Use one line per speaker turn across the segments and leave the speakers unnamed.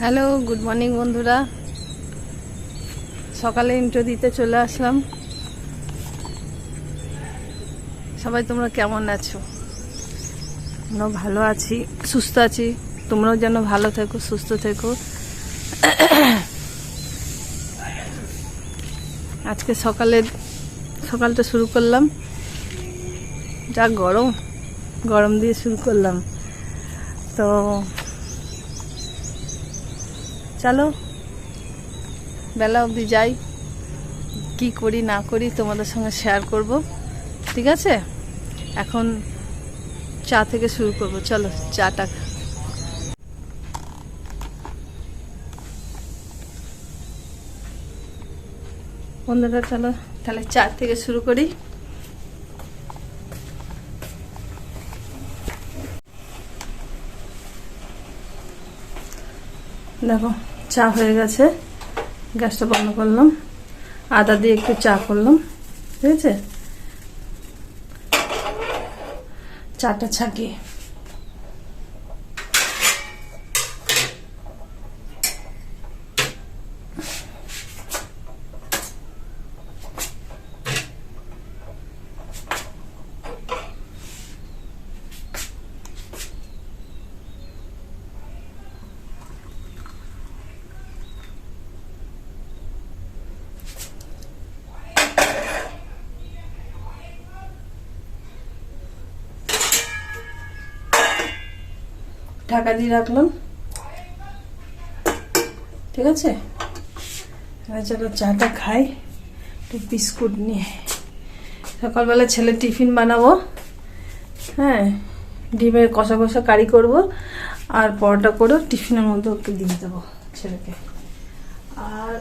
Hello, good morning বন্ধুরা। সকালে intro দিতে চলে আসলাম। সবাই তোমরা কেমন আছো? আমরা ভালো আছি, সুস্থ আছি। তোমরাও যেন ভালো থেকো, সুস্থ থেকো। আজকে সকালটা শুরু করলাম, যা গরম দিয়ে শুরু করলাম। তো চলো বেলা অবধি যাই, কি করি না করি তোমাদের সঙ্গে শেয়ার করব, ঠিক আছে? এখন চা থেকে শুরু করব। চলো চাটা। বন্ধুরা চলো তাহলে চা থেকে শুরু করি। দেখো চা হয়ে গেছে, গ্যাসটা বন্ধ করলাম, আদা দিয়ে একটু চা করলাম, ঠিক আছে? চাটা ছাকিয়ে ঢাকা দিয়ে রাখলাম, ঠিক আছে? এবার চলো চাটা খাই একটু বিস্কুট নিয়ে। সকালবেলা ছেলে টিফিন বানাবো, হ্যাঁ, ডিমের কষা কষা কারি করব আর পরোটা করে টিফিনের মধ্যে ওকে দিয়ে দেবো ছেলেকে। আর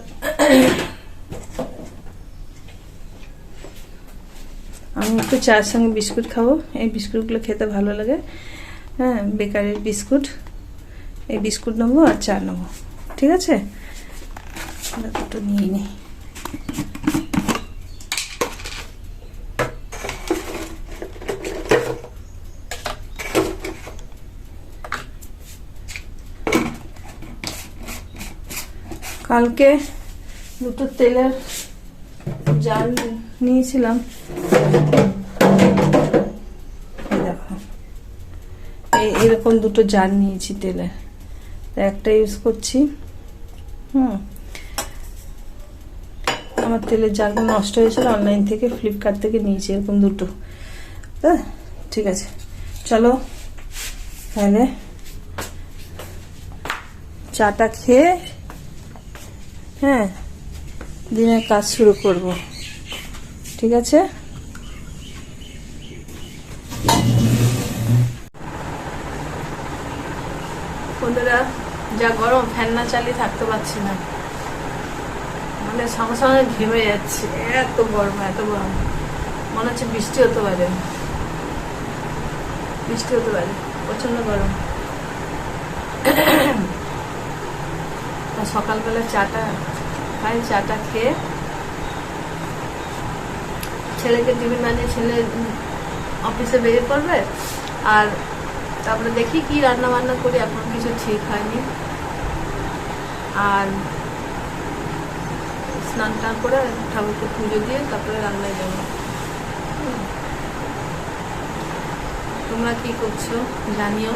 আমি একটু চায়ের সঙ্গে বিস্কুট খাবো। এই বিস্কুটগুলো খেতে ভালো লাগে, হ্যাঁ, বেকারির বিস্কুট। এই বিস্কুট নেবো আর চা নেবো, ঠিক আছে? দুটো নিয়ে নিই। কালকে দুটো তেলের জার নিয়েছিলাম, দেখো এরকম দুটো জার নিয়েছি তেলের, একটা ইউজ করছি। আমার তেলের জারগুলো নষ্ট হয়েছিল, অনলাইন থেকে ফ্লিপকার্ট থেকে নিয়েছি এরকম দুটো। ঠিক আছে, চলো তাহলে চাটা খেয়ে, হ্যাঁ, দিনের কাজ শুরু করব, ঠিক আছে? বন্ধুরা যা গরম, ফ্যান না চালিয়ে থাকতে পারছি না, মানে সঙ্গে সঙ্গে ঘেমে যাচ্ছে। এত গরম মনে হচ্ছে বৃষ্টি হতে পারে, প্রচন্ড গরম। সকালবেলা চাটা খাই, চাটা খেয়ে ছেলেকে টিফিন বানিয়ে ছেলে অফিসে বেরিয়ে পড়বে। আর তারপরে দেখি কি রান্না বান্না করি, এখন কিছু ঠিক হয়নি। আর স্নান টান করে ঠাকুরকে পুজো দিয়ে তারপরে রান্নায় যাবো। তোমরা কি করছো জানিও।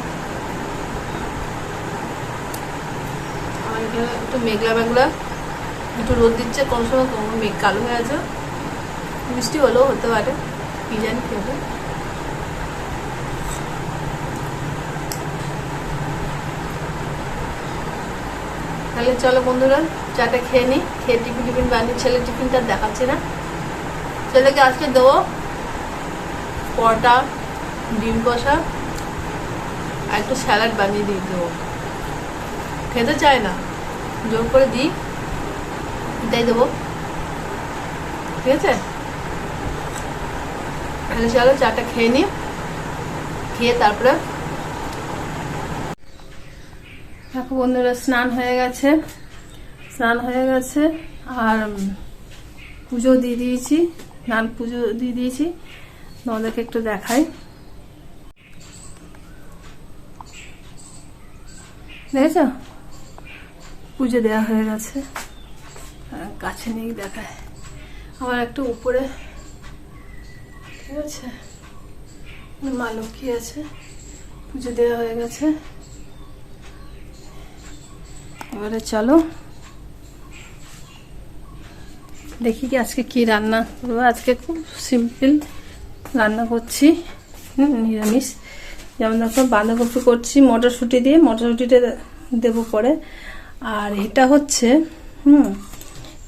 আমার এখানে একটু মেঘলা, একটু রোদ দিচ্ছে, কোন সময় মেঘ কালো হয়ে আছে, বৃষ্টি হলেও হতে পারে, কি জানি কি হবে। তাহলে চলো বন্ধুরা চাটা খেয়ে নিই, খেয়ে টিফিন বানিয়ে, ছেলে টিফিনটা দেখাচ্ছি না, ছেলেকে আজকে দেবো পরোটা, ডিম কষা আর একটু স্যালাড বানিয়ে দিয়ে দেবো। খেতে চায় না, জোর করে দিই, এটাই দেবো, ঠিক আছে? তাহলে চলো চাটা খেয়ে নিই, খেয়ে তারপরে দেখো বন্ধুরা স্নান হয়ে গেছে আর পুজো দিয়ে দিয়েছি, স্নান পুজো দিয়ে দিয়েছি। তোমাদেরকে একটু দেখাই, দেখেছো পুজো দেওয়া হয়ে গেছে, কাছে নিয়ে দেখায় আমার একটু উপরে, ঠিক আছে, মা লক্ষ্মী আছে, পুজো দেওয়া হয়ে গেছে। এবারে চলো দেখি কি আজকে কি রান্না করবো। আজকে খুব সিম্পল রান্না করছি, নিরামিষ। যেমন দেখো বাঁধাকপি করছি মটরশুঁটি দিয়ে, মটরশুঁটিটা দেবো পরে। আর এটা হচ্ছে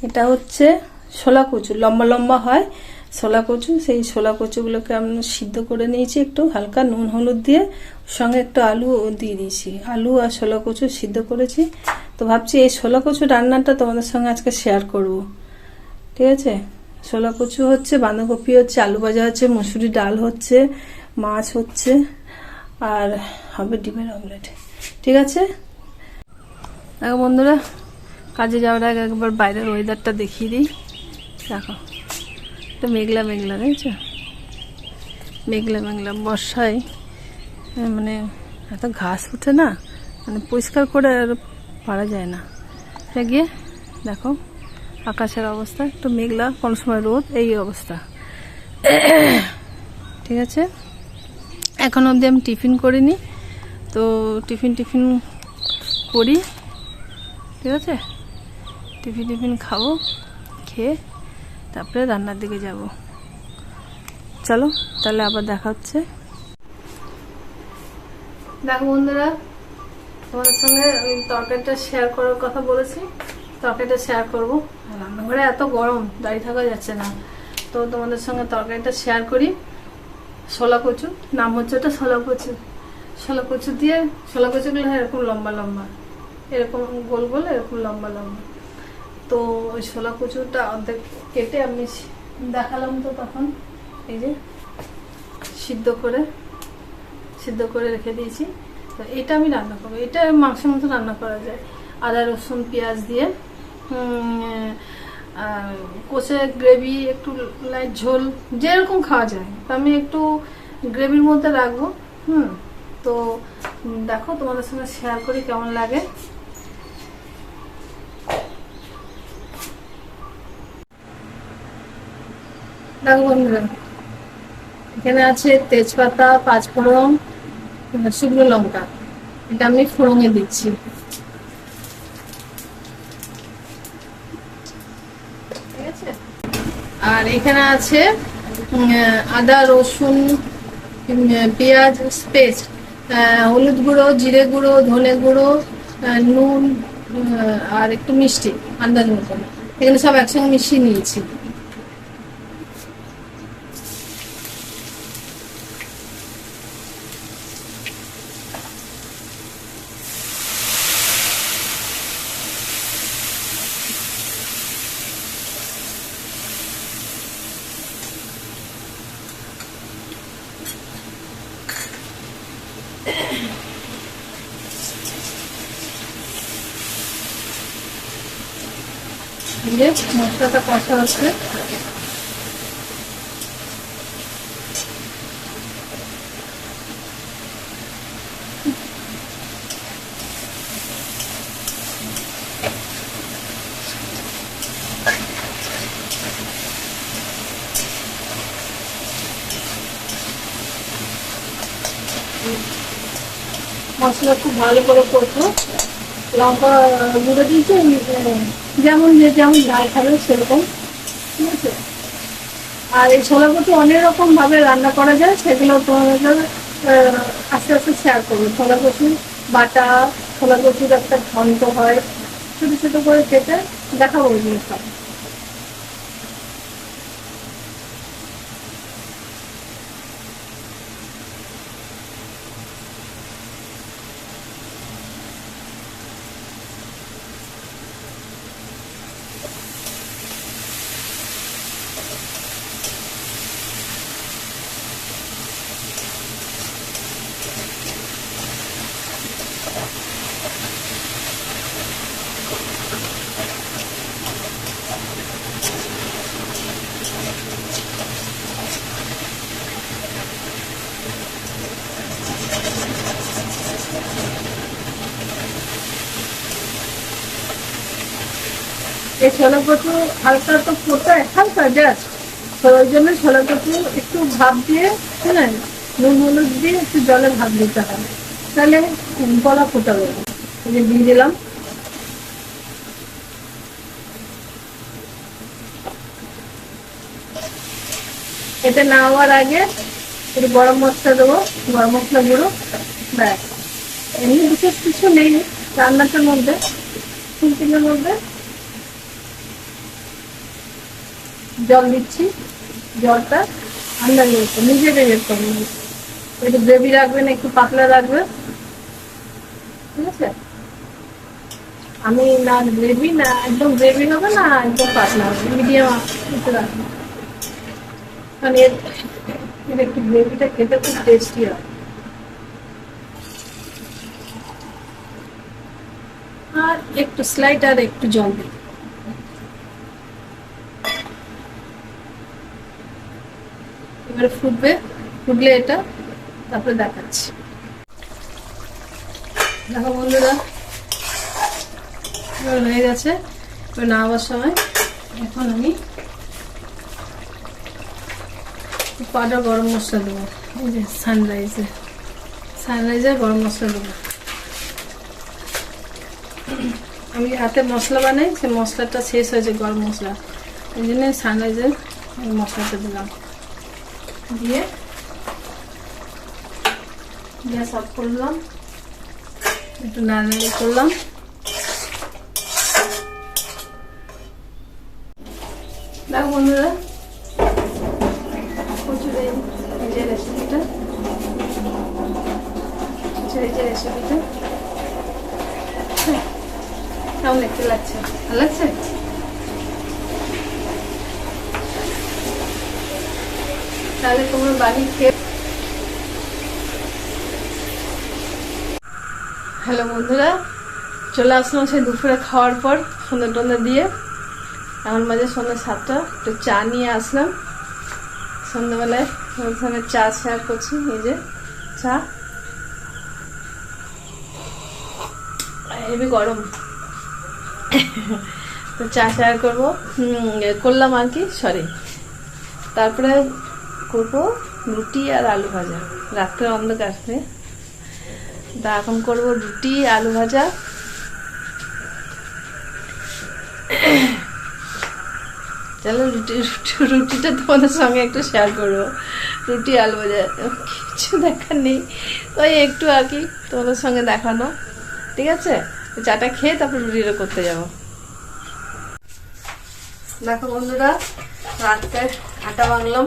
এটা হচ্ছে ছোলা কচু, লম্বা লম্বা হয় ছোলা কচু। সেই ছোলা কচুগুলোকে আমি সিদ্ধ করে নিয়েছি একটু হালকা নুন হলুদ দিয়ে, সঙ্গে একটু আলু দিয়ে দিয়েছি। আলু আর ছোলা কচু সিদ্ধ করেছি। তো ভাবছি এই ছোলা কচু রান্নাটা তোমাদের সঙ্গে আজকে শেয়ার করব, ঠিক আছে। ছোলা কচু হচ্ছে, বাঁধাকপি হচ্ছে, আলু ভাজা হচ্ছে, মসুরি ডাল হচ্ছে, মাছ হচ্ছে, আর হবে ডিমের অমলেট, ঠিক আছে। দেখো বন্ধুরা, কাজে যাওয়ার আগে একবার বাইরের ওয়েদারটা দেখিয়ে দিই। দেখো একটা মেঘলা মেঘলা, দেখছো, মেঘলা মেঘলা। বর্ষায় মানে এত ঘাস উঠে না, মানে পরিষ্কার করে আর পারা যায় না। এটা গিয়ে দেখো আকাশের অবস্থা, একটু মেঘলা, কোনো সময় রোদ, এই অবস্থা, ঠিক আছে। এখন অবধি আমি টিফিন করিনি, তো টিফিন করি, ঠিক আছে। টিফিন খাবো, খেয়ে তারপরে রান্নার দিকে যাব। চলো তাহলে আবার দেখা হচ্ছে। দেখো বন্ধুরা, তোমাদের সঙ্গে তরকারিটা শেয়ার করার কথা বলেছি, তরকারিটা শেয়ার করবো। রান্নাঘরে এত গরম, দাঁড়িয়ে থাকা যাচ্ছে না, তো তোমাদের সঙ্গে তরকারিটা শেয়ার করি। ছোলা কচু, নাম হচ্ছে ওটা ছোলা কচু। ছোলা কচু দিয়ে, ছোলা কচুগুলো এরকম লম্বা লম্বা, এরকম গোল গোল, এরকম লম্বা লম্বা। তো ওই ছোলা কচুটা অর্ধেক কেটে আমি দেখালাম, তো তখন এই যে সিদ্ধ করে রেখে দিয়েছি। তো এটা আমি রান্না করবো, এটা মাংসের মতো রান্না করা যায়, আদা রসুন পেঁয়াজ দিয়ে, কষে গ্রেভি, একটু লাইট ঝোল, যেরকম খাওয়া যায়। তো আমি একটু গ্রেভির মধ্যে রাখবো। তো দেখো তোমাদের সঙ্গে শেয়ার করি কেমন লাগে। দেখো বন্ধুরা, এখানে আছে তেজপাতা, পাঁচফোড়ন, শুকনো লঙ্কা, এটা আমি ফোড়নে দিচ্ছি। ঠিক আছে, আর এখানে আছে আদা রসুন পেঁয়াজ পেস্ট, হলুদ গুঁড়ো, জিরে গুঁড়ো, ধনে গুঁড়ো, নুন, আর একটু মিষ্টি আন্দাজ মতো, এখানে সব একসঙ্গে মিশিয়ে নিয়েছি। মশলাটা কষা হচ্ছে, মশলা খুব ভালো করে করবো। লঙ্কা গুঁড়ো দিয়েছি, যেমন ঝাল খাবে সেরকম, ঠিক আছে। আর এই ছোলা কচু অনেক রকম ভাবে রান্না করা যায়, সেগুলো তোমাদের আস্তে আস্তে শেয়ার করবো। ছোলা কচু বাটা, ছোলা কচুর একটা ঘন্ট হয়, ছোট ছোট করে কেটে দেখাবো জিনিসটা। এই ছোলা কচু হালকা তো ফোটায়, হালকা জাস্ট, তো ওই জন্য ছোলা কচু একটু ভাপ দিয়ে, হ্যাঁ, নুন হলুদ দিয়ে একটু জলে ভাপ দিতে হবে, তাহলে গলা ফোটাবে। এই যে দিয়ে দিলাম। এটা নেওয়ার আগে একটু গরম মশলা দেবো, গরম মশলা গুঁড়ো, ব্যাস। এমনি বিশেষ কিছু নেই রান্নাটার মধ্যে, সিম্পলের মধ্যে। জল দিচ্ছি, জলটা আন্দাজ মতো নিজেকে বের করে নেব। একটু গ্রেভি রাখবেন, একটু পাতলা রাখবেন, ঠিক আছে। আমি না গ্রেভি, না একদম গ্রেভি হবে, না একদম পাতলা হবে, মিডিয়াম একটু রাখবেন, কারণ এর একটু গ্রেভিটা খেতে খুব টেস্টি হয়। আর একটু স্লাইড আর একটু জল দিই। এবারে ফুটবে, ফুটলে এটা তারপরে দেখাচ্ছি। দেখো বন্ধুরা, এবার হয়ে গেছে। এবার নামাবার সময় এখন আমি পাউডার গরম মশলা দেবো, এই যে সানরাইজের গরম মশলা দেবো। আমি হাতে মশলা বানাই, সে মশলাটা শেষ হয়েছে, গরম মশলা, ওই জন্য সানরাইজের মশলাটা দিলাম। দিয়ে গ্যাস অফ করলাম, একটু নাড়ানাড়ি করলাম। দেখো বন্ধুরা, কচুর এই যে রেসিপিটা, কেমন দেখতে লাগছে? ভালো লাগছে? তাহলে তোমরা বাড়ি খেয়ে। হ্যালো বন্ধুরা, চলে আসলাম সেই দুপুরে খাওয়ার পর সন্ধ্যা টন্ধা দিয়ে। এমন মাঝে সন্ধ্যা 7টা, একটু চা নিয়ে আসলাম সন্ধ্যাবেলায়। ওখানে চা শেয়ার করছি, এই যে চা, হেবি গরম। তো চা শেয়ার করবো, করলাম আর কি, সরি। তারপরে করবো রুটি আর আলু ভাজা, রাত্রে অন্ধকারে। তা এখন করবো রুটি আলু ভাজা। চলো রুটিটা তোমাদের সঙ্গে একটু শেয়ার করবো। রুটি আলু ভাজা, কিছু দেখার নেই, ওই একটু আর কি তোমাদের সঙ্গে দেখানো, ঠিক আছে। চাটা খেয়ে তারপর রুটিটা করতে যাবো। দেখো বন্ধুরা, রাত্রে আটা মাখলাম,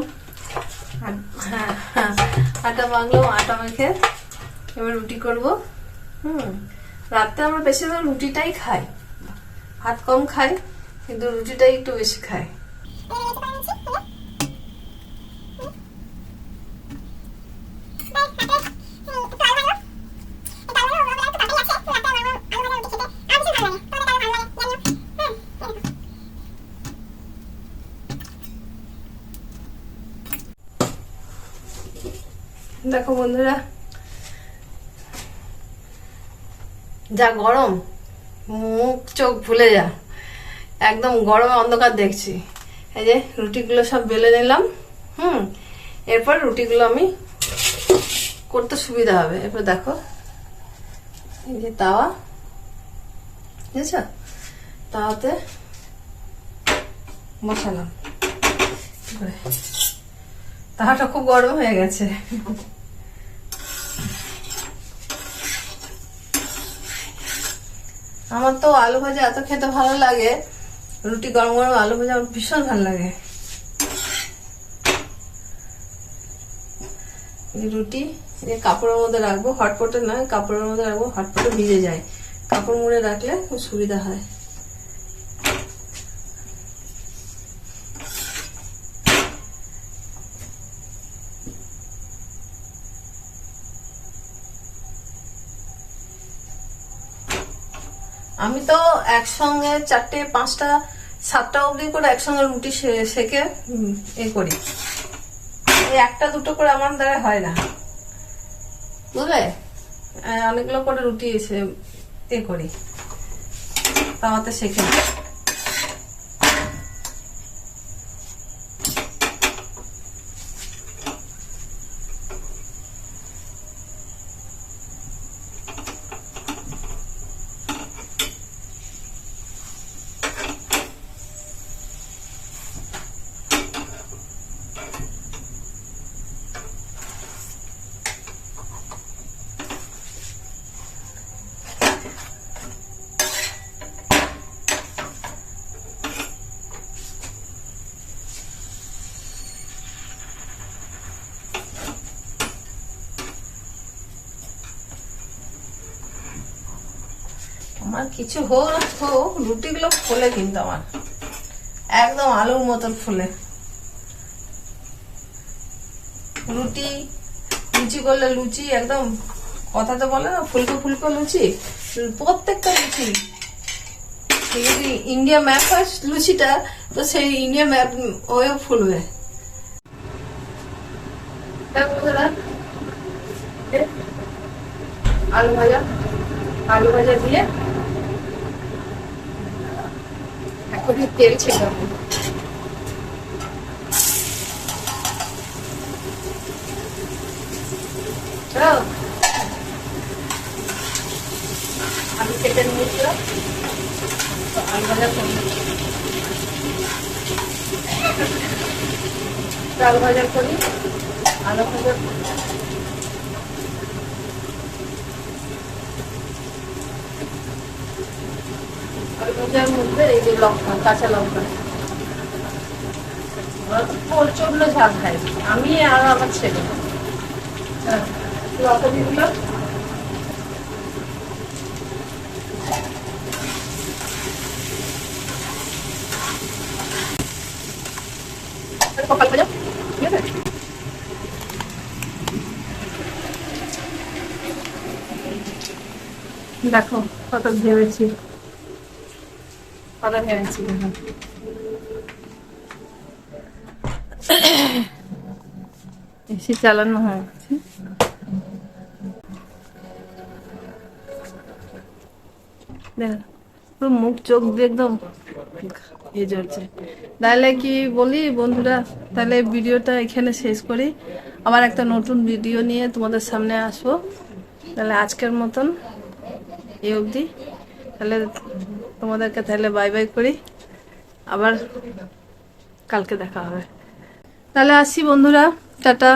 আটা মেখে এবার রুটি করবো। রাত্রে আমরা বেশিরভাগ রুটিটাই খাই, ভাত কম খাই, কিন্তু রুটিটাই একটু বেশি খাই। দেখো বন্ধুরা, যা গরম, মুখ চোখ ভুলে যা, একদম গরমে অন্ধকার দেখছি। এই যে রুটিগুলো সব বেলে নিলাম। এরপর রুটিগুলো আমি করতে সুবিধা হবে। এরপর দেখো, এই যে তাওয়া, বুঝেছ, তাওয়াতে বসালাম। তাওয়াটা খুব গরম হয়ে গেছে। আমার তো আলু ভাজা এত খেতে ভালো লাগে, রুটি গরম গরম আলু ভাজা আমার ভীষণ ভালো লাগে। রুটি কাপড়ের মধ্যে রাখবো, হটপটে নয়, কাপড়ের মধ্যে রাখবো, হটপটে ভিজে যায়, কাপড় মুড়ে রাখলে খুব সুবিধা হয়। আমি তো একসঙ্গে 4টে 5টা 7টা অবধি করে একসঙ্গে রুটি সেকে এ করি, এই 1টা 2টো করে আমার দ্বারা হয় না, বুঝলে। অনেকগুলো করে রুটি এ করি, তাওয়াতে সেকে। আমার কিছু হোক না হোক, রুটিগুলো ফুলে কিন্তু আমার একদম আলুর মতন ফুলে। লুচি করলে লুচি একদম, কথা তো বলে না ফুলকো ফুলকো লুচি, প্রত্যেকটা লুচি যদি ইন্ডিয়া ম্যাপ হয় লুচিটা, তো সেই ইন্ডিয়া ম্যাপ ওয়েও ফুলবে। আলু ভাজা দিয়ে এখন তেল ছেঁকাবো। আলু কেটে নিয়েছিলাম, আলু ভাজা করি, আলু ভাজা করি, আলু ভাজা আলু ভাজার মধ্যে এই যে লঙ্কা, কাঁচা লঙ্কা, প্রচন্ড ঝাল খাই আমি আর আমার ছেলে। লঙ্কা দিয়ে দিলাম, কপাল ভাজা, ঠিক আছে। দেখো কত ভেবেছি, এসি চালানো হয়েছে। মুখ চোখ দিয়ে একদম ইয়ে জ্বলছে। তাহলে কি বলি বন্ধুরা, তাহলে ভিডিওটা এখানে শেষ করি, আবার একটা নতুন ভিডিও নিয়ে তোমাদের সামনে আসবো। তাহলে আজকের মতন এই অবধি, তাহলে তোমাদেরকে তাহলে বাই বাই করি, আবার কালকে দেখা হবে। তাহলে আসি বন্ধুরা, টাটা।